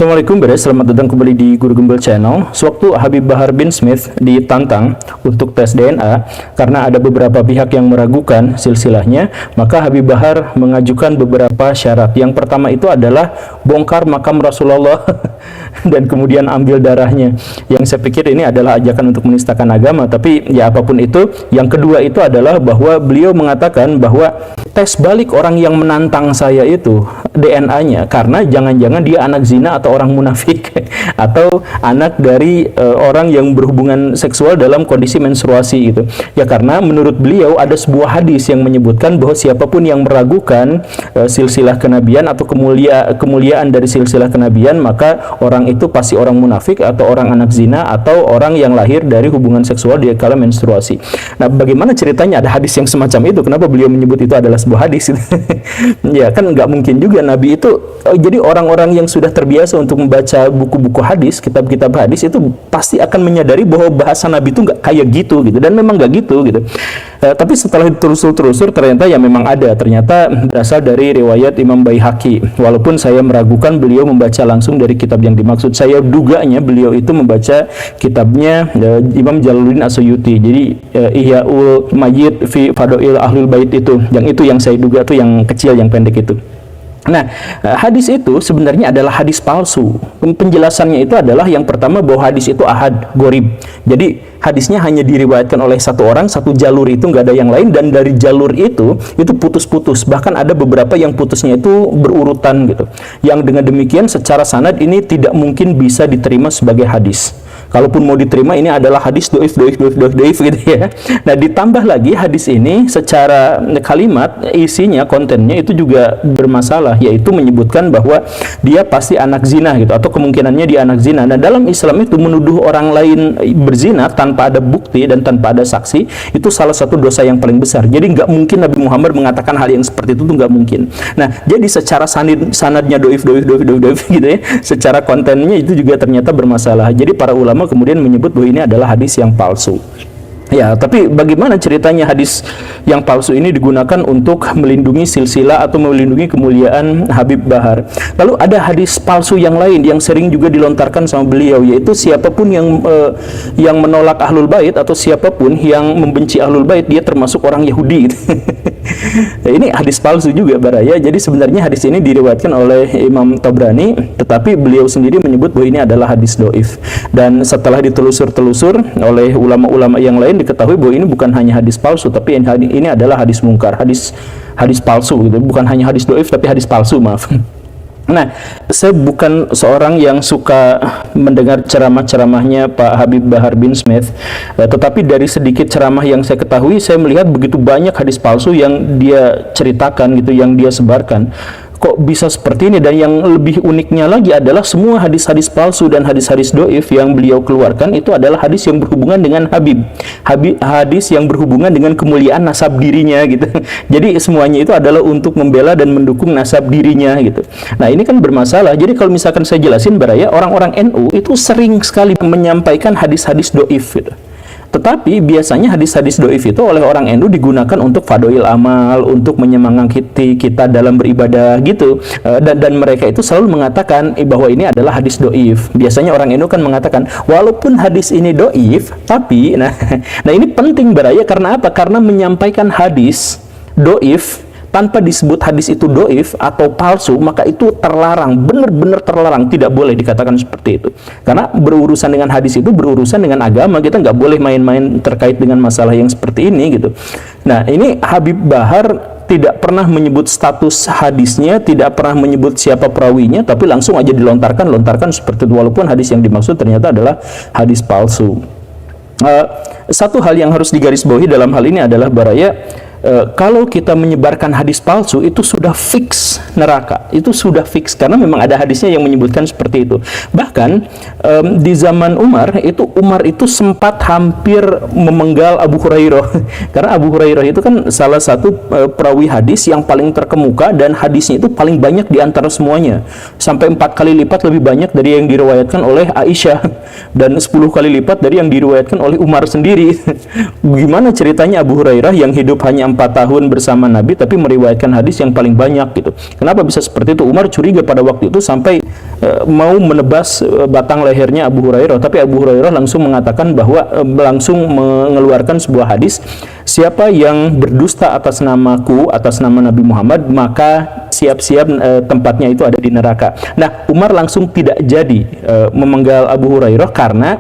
Assalamualaikum beres, selamat datang kembali di Guru Gembel Channel. Sewaktu Habib Bahar bin Smith ditantang untuk tes DNA karena ada beberapa pihak yang meragukan silsilahnya, maka Habib Bahar mengajukan beberapa syarat. Yang pertama itu adalah bongkar makam Rasulullah dan kemudian ambil darahnya. Yang saya pikir ini adalah ajakan untuk menistakan agama, tapi ya apapun itu. Yang kedua itu adalah bahwa beliau mengatakan bahwa tes balik orang yang menantang saya itu DNA-nya, karena jangan-jangan dia anak zina atau orang munafik atau anak dari orang yang berhubungan seksual dalam kondisi menstruasi gitu. Ya karena menurut beliau ada sebuah hadis yang menyebutkan bahwa siapapun yang meragukan silsilah kenabian atau kemuliaan dari silsilah kenabian, maka orang itu pasti orang munafik atau orang anak zina atau orang yang lahir dari hubungan seksual di kala menstruasi. Nah, bagaimana ceritanya ada hadis yang semacam itu? Kenapa beliau menyebut itu adalah sebuah hadis? Ya kan nggak mungkin juga Nabi itu. Jadi orang-orang yang sudah terbiasa untuk membaca buku-buku hadis, kitab-kitab hadis itu pasti akan menyadari bahwa bahasa Nabi itu nggak kayak gitu, dan memang nggak gitu. Tapi setelah ditelusur ternyata ya memang ada, ternyata berasal dari riwayat Imam Baihaqi. Walaupun saya meragukan beliau membaca langsung dari kitab yang dimaksud, saya duganya beliau itu membaca kitabnya Imam Jalaluddin As-Suyuti. Jadi Ihyaul Mayyit fi Fadail Ahlul Bait itu yang saya duga tuh yang kecil, yang pendek itu. Nah, hadis itu sebenarnya adalah hadis palsu. Penjelasannya itu adalah yang pertama bahwa hadis itu ahad, gorib. Jadi hadisnya hanya diriwayatkan oleh satu orang, satu jalur, itu nggak ada yang lain, dan dari jalur itu putus-putus. Bahkan ada beberapa yang putusnya itu berurutan gitu. Yang dengan demikian secara sanad ini tidak mungkin bisa diterima sebagai hadis. Kalaupun mau diterima, ini adalah hadis doif gitu ya. Nah, ditambah lagi hadis ini secara kalimat, isinya, kontennya itu juga bermasalah, yaitu menyebutkan bahwa dia pasti anak zina gitu, atau kemungkinannya dia anak zina. Nah, dalam Islam itu menuduh orang lain berzina tanpa ada bukti dan tanpa ada saksi, itu salah satu dosa yang paling besar. Jadi nggak mungkin Nabi Muhammad mengatakan hal yang seperti itu tuh nggak mungkin. Nah, jadi secara sanadnya doif gitu ya, secara kontennya itu juga ternyata bermasalah. Jadi para ulama kemudian menyebut bahwa ini adalah hadis yang palsu. Ya, tapi bagaimana ceritanya hadis yang palsu ini digunakan untuk melindungi silsilah atau melindungi kemuliaan Habib Bahar? Lalu ada hadis palsu yang lain yang sering juga dilontarkan sama beliau, yaitu siapapun yang menolak Ahlul Bait atau siapapun yang membenci Ahlul Bait, dia termasuk orang Yahudi. Ini hadis palsu juga baraya. Jadi sebenarnya hadis ini diriwayatkan oleh Imam Tabrani, tetapi beliau sendiri menyebut bahwa ini adalah hadis doif. Dan setelah ditelusur oleh ulama-ulama yang lain, diketahui bahwa ini bukan hanya hadis palsu, tapi ini adalah hadis mungkar, hadis palsu gitu. Bukan hanya hadis doif, tapi hadis palsu, maaf. Nah, saya bukan seorang yang suka mendengar ceramah-ceramahnya Pak Habib Bahar bin Smith, tetapi dari sedikit ceramah yang saya ketahui, saya melihat begitu banyak hadis palsu yang dia ceritakan gitu, yang dia sebarkan. Kok bisa seperti ini? Dan yang lebih uniknya lagi adalah semua hadis-hadis palsu dan hadis-hadis doif yang beliau keluarkan itu adalah hadis yang berhubungan dengan hadis yang berhubungan dengan kemuliaan nasab dirinya gitu. Jadi semuanya itu adalah untuk membela dan mendukung nasab dirinya gitu. Nah, ini kan bermasalah. Jadi kalau misalkan saya jelasin baraya, orang-orang NU itu sering sekali menyampaikan hadis-hadis doif gitu. Tetapi biasanya hadis-hadis doif itu oleh orang NU digunakan untuk fadail amal, untuk menyemangati kita dalam beribadah gitu. Dan mereka itu selalu mengatakan bahwa ini adalah hadis doif. Biasanya orang NU kan mengatakan, walaupun hadis ini doif, tapi nah ini penting baraya, karena apa? Karena menyampaikan hadis doif tanpa disebut hadis itu doif atau palsu, maka itu terlarang, benar-benar terlarang, tidak boleh dikatakan seperti itu. Karena berurusan dengan hadis itu berurusan dengan agama, kita nggak boleh main-main terkait dengan masalah yang seperti ini gitu. Nah, ini Habib Bahar tidak pernah menyebut status hadisnya, tidak pernah menyebut siapa perawinya, tapi langsung aja dilontarkan seperti itu, walaupun hadis yang dimaksud ternyata adalah hadis palsu. Satu hal yang harus digarisbawahi dalam hal ini adalah baraya, kalau kita menyebarkan hadis palsu itu sudah fix neraka, itu sudah fix, karena memang ada hadisnya yang menyebutkan seperti itu. Bahkan di zaman Umar itu sempat hampir memenggal Abu Hurairah karena Abu Hurairah itu kan salah satu perawi hadis yang paling terkemuka, dan hadisnya itu paling banyak di antara semuanya, sampai 4 kali lipat lebih banyak dari yang diriwayatkan oleh Aisyah, dan 10 kali lipat dari yang diriwayatkan oleh Umar sendiri. Gimana ceritanya Abu Hurairah yang hidup hanya 4 tahun bersama Nabi tapi meriwayatkan hadis yang paling banyak gitu? Kenapa bisa seperti itu? Umar curiga pada waktu itu sampai mau menebas batang lehernya Abu Hurairah, tapi Abu Hurairah langsung mengatakan bahwa langsung mengeluarkan sebuah hadis, siapa yang berdusta atas namaku, atas nama Nabi Muhammad, maka siap-siap tempatnya itu ada di neraka. Nah, Umar langsung tidak jadi memenggal Abu Hurairah karena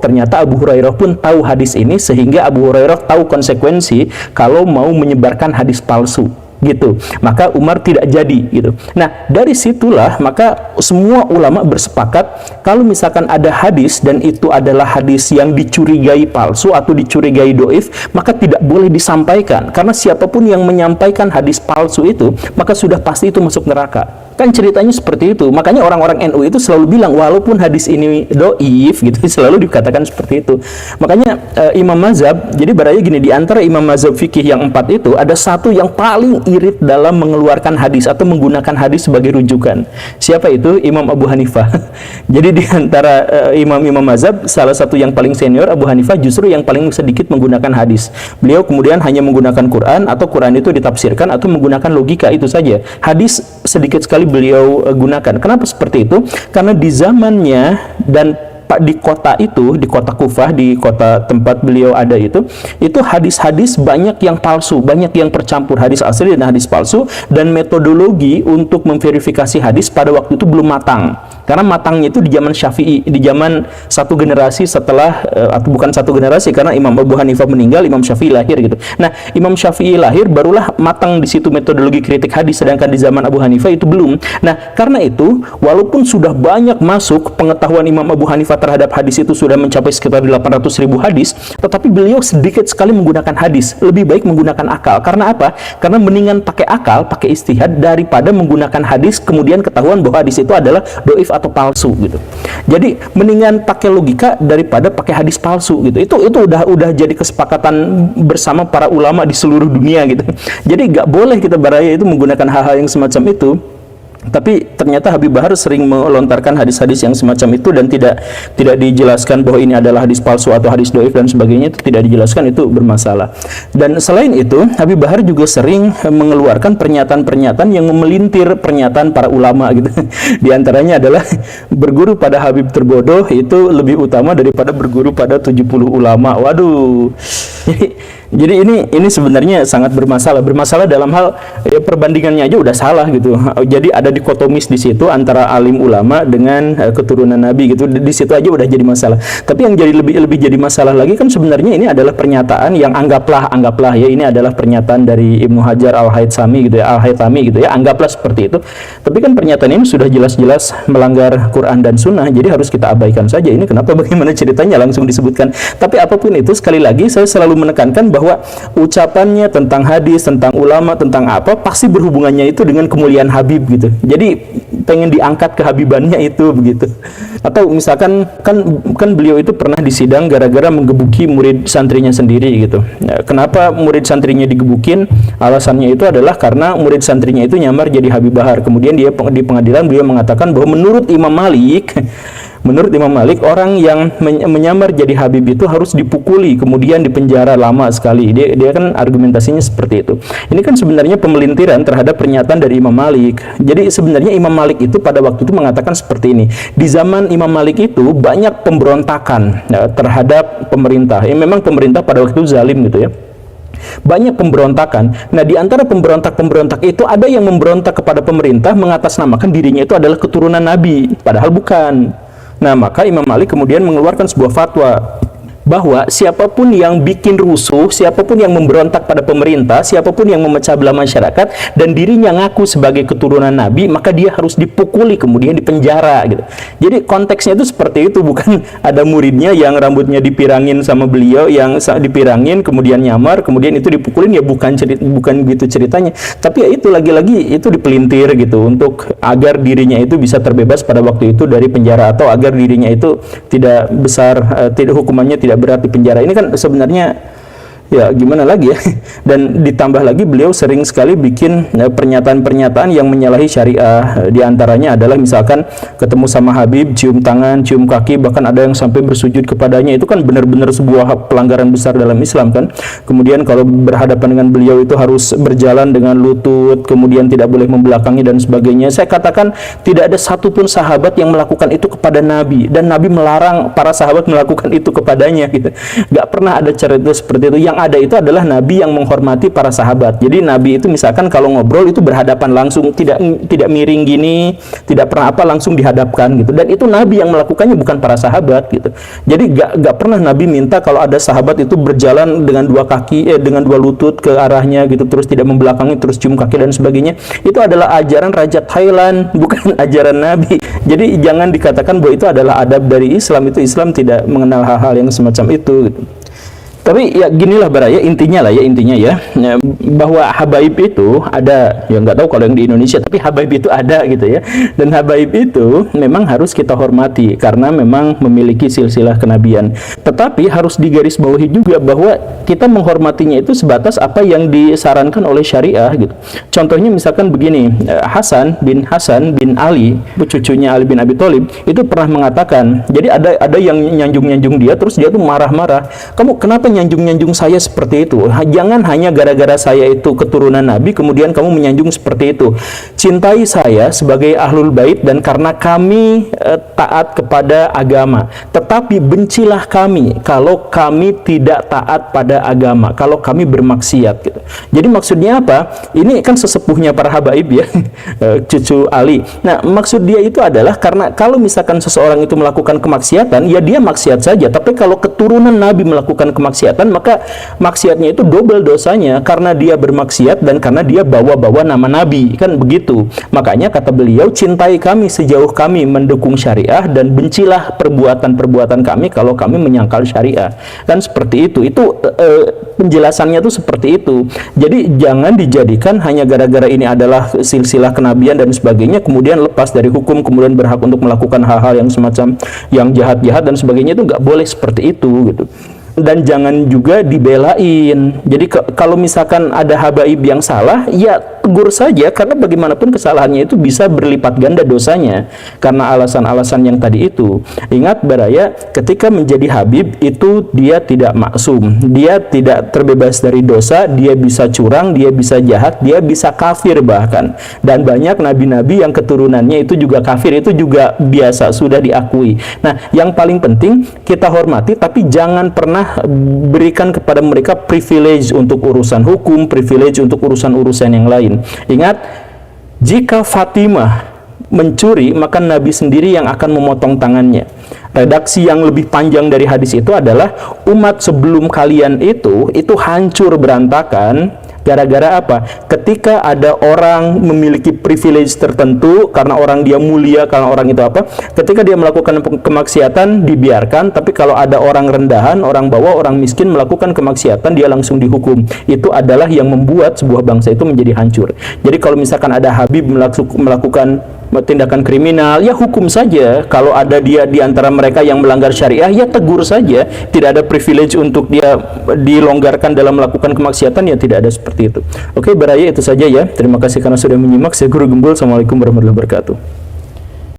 ternyata Abu Hurairah pun tahu hadis ini, sehingga Abu Hurairah tahu konsekuensi kalau mau menyebarkan hadis palsu gitu. Maka Umar tidak jadi gitu. Nah, dari situlah maka semua ulama bersepakat kalau misalkan ada hadis dan itu adalah hadis yang dicurigai palsu atau dicurigai doif, maka tidak boleh disampaikan, karena siapapun yang menyampaikan hadis palsu itu maka sudah pasti itu masuk neraka. Kan ceritanya seperti itu. Makanya orang-orang NU itu selalu bilang walaupun hadis ini doif gitu, selalu dikatakan seperti itu. Makanya Imam Mazhab, jadi berarti gini, di antara Imam Mazhab fikih yang 4 itu ada satu yang paling irit dalam mengeluarkan hadis atau menggunakan hadis sebagai rujukan. Siapa itu? Imam Abu Hanifah. Jadi di antara imam-imam mazhab, salah satu yang paling senior Abu Hanifah justru yang paling sedikit menggunakan hadis. Beliau kemudian hanya menggunakan Quran, atau Quran itu ditafsirkan atau menggunakan logika, itu saja. Hadis sedikit sekali beliau gunakan. Kenapa seperti itu? Karena di zamannya dan di kota itu, di kota Kufah, di kota tempat beliau ada itu hadis-hadis banyak yang palsu, banyak yang percampur hadis asli dan hadis palsu, dan metodologi untuk memverifikasi hadis pada waktu itu belum matang. Karena matangnya itu di zaman Syafi'i, di zaman satu generasi setelah, atau bukan satu generasi, karena Imam Abu Hanifah meninggal, Imam Syafi'i lahir gitu. Nah, Imam Syafi'i lahir, barulah matang di situ metodologi kritik hadis, sedangkan di zaman Abu Hanifah itu belum. Nah, karena itu, walaupun sudah banyak masuk pengetahuan Imam Abu Hanifah terhadap hadis itu sudah mencapai sekitar 800.000 hadis, tetapi beliau sedikit sekali menggunakan hadis. Lebih baik menggunakan akal. Karena apa? Karena mendingan pakai akal, pakai istihad, daripada menggunakan hadis kemudian ketahuan bahwa hadis itu adalah doif atau palsu gitu. Jadi mendingan pakai logika daripada pakai hadis palsu gitu. Itu udah jadi kesepakatan bersama para ulama di seluruh dunia gitu. Jadi nggak boleh kita baraya itu menggunakan hal-hal yang semacam itu. Tapi ternyata Habib Bahar sering melontarkan hadis-hadis yang semacam itu dan tidak dijelaskan bahwa ini adalah hadis palsu atau hadis doif dan sebagainya, itu tidak dijelaskan, itu bermasalah. Dan selain itu, Habib Bahar juga sering mengeluarkan pernyataan-pernyataan yang memelintir pernyataan para ulama gitu. Di antaranya adalah berguru pada Habib terbodoh itu lebih utama daripada berguru pada 70 ulama. Waduh. Jadi ini sebenarnya sangat bermasalah dalam hal perbandingannya aja udah salah gitu. Jadi ada dikotomis di situ antara alim ulama dengan keturunan Nabi gitu. Di situ aja udah jadi masalah. Tapi yang jadi lebih jadi masalah lagi kan sebenarnya ini adalah pernyataan yang anggaplah ya ini adalah pernyataan dari Ibnu Hajar Al-Haytami gitu ya, anggaplah seperti itu. Tapi kan pernyataan ini sudah jelas-jelas melanggar Quran dan Sunnah. Jadi harus kita abaikan saja. Ini kenapa, bagaimana ceritanya langsung disebutkan. Tapi apapun itu, sekali lagi saya selalu menekankan bahwa ucapannya tentang hadis, tentang ulama, tentang apa, pasti berhubungannya itu dengan kemuliaan Habib gitu. Jadi pengen diangkat kehabibannya itu begitu. Atau misalkan kan beliau itu pernah disidang gara-gara menggebuki murid santrinya sendiri gitu. Kenapa murid santrinya digebukin? Alasannya itu adalah karena murid santrinya itu nyamar jadi Habib Bahar. Kemudian dia di pengadilan beliau mengatakan bahwa menurut Imam Malik orang yang menyamar jadi Habib itu harus dipukuli, kemudian dipenjara lama sekali. Dia kan argumentasinya seperti itu. Ini kan sebenarnya pemelintiran terhadap pernyataan dari Imam Malik. Jadi sebenarnya Imam Malik itu pada waktu itu mengatakan seperti ini. Di zaman Imam Malik itu banyak pemberontakan terhadap pemerintah. Memang pemerintah pada waktu itu zalim gitu ya. Banyak pemberontakan. Nah, di antara pemberontak-pemberontak itu ada yang memberontak kepada pemerintah mengatasnamakan dirinya itu adalah keturunan Nabi, padahal bukan. Nah, maka Imam Malik kemudian mengeluarkan sebuah fatwa bahwa siapapun yang bikin rusuh, siapapun yang memberontak pada pemerintah, siapapun yang memecah belah masyarakat dan dirinya ngaku sebagai keturunan Nabi, maka dia harus dipukuli kemudian dipenjara gitu. Jadi konteksnya itu seperti itu, bukan ada muridnya yang rambutnya dipirangin sama beliau, yang dipirangin kemudian nyamar, kemudian itu dipukulin, ya bukan gitu ceritanya. Tapi ya itu lagi-lagi itu dipelintir gitu untuk agar dirinya itu bisa terbebas pada waktu itu dari penjara, atau agar dirinya itu tidak besar, hukumannya tidak berat di penjara. Ini kan sebenarnya ya gimana lagi ya. Dan ditambah lagi beliau sering sekali bikin pernyataan-pernyataan yang menyalahi syariah. Di antaranya adalah misalkan ketemu sama Habib, cium tangan, cium kaki, bahkan ada yang sampai bersujud kepadanya. Itu kan benar-benar sebuah pelanggaran besar dalam Islam kan. Kemudian kalau berhadapan dengan beliau itu harus berjalan dengan lutut, kemudian tidak boleh membelakangi dan sebagainya. Saya katakan tidak ada satupun sahabat yang melakukan itu kepada Nabi, dan Nabi melarang para sahabat melakukan itu kepadanya gitu. Gak pernah ada cerita seperti itu. Yang ada itu adalah Nabi yang menghormati para sahabat. Jadi Nabi itu misalkan kalau ngobrol itu berhadapan langsung, tidak miring gini, tidak pernah apa, langsung dihadapkan gitu. Dan itu Nabi yang melakukannya, bukan para sahabat gitu. Jadi gak pernah Nabi minta kalau ada sahabat itu berjalan dengan dua kaki, dengan dua lutut ke arahnya gitu, terus tidak membelakangi, terus cium kaki dan sebagainya. Itu adalah ajaran Raja Thailand, bukan ajaran Nabi. Jadi jangan dikatakan bahwa itu adalah adab dari Islam. Itu Islam tidak mengenal hal-hal yang semacam itu gitu. Tapi ya ginilah Baraya, intinya ya, bahwa habaib itu ada, ya nggak tahu kalau yang di Indonesia, tapi habaib itu ada gitu ya. Dan habaib itu memang harus kita hormati karena memang memiliki silsilah kenabian. Tetapi harus digarisbawahi juga bahwa kita menghormatinya itu sebatas apa yang disarankan oleh syariah gitu. Contohnya misalkan begini, Hasan bin Ali, cucunya Ali bin Abi Thalib, itu pernah mengatakan, jadi ada yang nyanjung-nyanjung dia, terus dia tuh marah-marah, kamu kenapa nyanjung-nyanjung saya seperti itu? Jangan hanya gara-gara saya itu keturunan Nabi kemudian kamu menyanjung seperti itu. Cintai saya sebagai ahlul bait dan karena kami taat kepada agama. Tetapi bencilah kami kalau kami tidak taat pada agama, kalau kami bermaksiat gitu. Jadi maksudnya apa? Ini kan sesepuhnya para habaib ya, cucu Ali. Nah, maksud dia itu adalah karena kalau misalkan seseorang itu melakukan kemaksiatan, ya dia maksiat saja. Tapi kalau keturunan Nabi melakukan kemaksiatan, maka maksiatnya itu double dosanya karena dia bermaksiat dan karena dia bawa-bawa nama Nabi, kan begitu. Makanya kata beliau, cintai kami sejauh kami mendukung syariah dan bencilah perbuatan-perbuatan kami kalau kami menyangkal syariah. Kan seperti itu. Itu penjelasannya tuh seperti itu. Jadi jangan dijadikan hanya gara-gara ini adalah silsilah kenabian dan sebagainya kemudian lepas dari hukum, kemudian berhak untuk melakukan hal-hal yang semacam yang jahat-jahat dan sebagainya. Itu nggak boleh seperti itu gitu. Dan jangan juga dibelain. Jadi kalau misalkan ada habaib yang salah, ya tegur saja, karena bagaimanapun kesalahannya itu bisa berlipat ganda dosanya karena alasan-alasan yang tadi itu. Ingat Baraya, ketika menjadi habib itu dia tidak maksum, dia tidak terbebas dari dosa, dia bisa curang, dia bisa jahat, dia bisa kafir bahkan. Dan banyak nabi-nabi yang keturunannya itu juga kafir, itu juga biasa, sudah diakui. Nah, yang paling penting kita hormati, tapi jangan pernah berikan kepada mereka privilege untuk urusan hukum, privilege untuk urusan-urusan yang lain. Ingat, jika Fatimah mencuri, maka Nabi sendiri yang akan memotong tangannya. Redaksi yang lebih panjang dari hadis itu adalah umat sebelum kalian itu hancur berantakan gara-gara apa? Ketika ada orang memiliki privilege tertentu karena orang dia mulia, karena orang itu apa? Ketika dia melakukan kemaksiatan dibiarkan, tapi kalau ada orang rendahan, orang bawah, orang miskin melakukan kemaksiatan, dia langsung dihukum. Itu adalah yang membuat sebuah bangsa itu menjadi hancur. Jadi kalau misalkan ada habib melakukan tindakan kriminal, ya hukum saja. Kalau ada dia di antara mereka yang melanggar syariah, ya tegur saja. Tidak ada privilege untuk dia dilonggarkan dalam melakukan kemaksiatan, ya tidak ada seperti itu. Oke, Baraya, itu saja ya. Terima kasih karena sudah menyimak. Saya Guru Gembul. Assalamualaikum warahmatullahi wabarakatuh.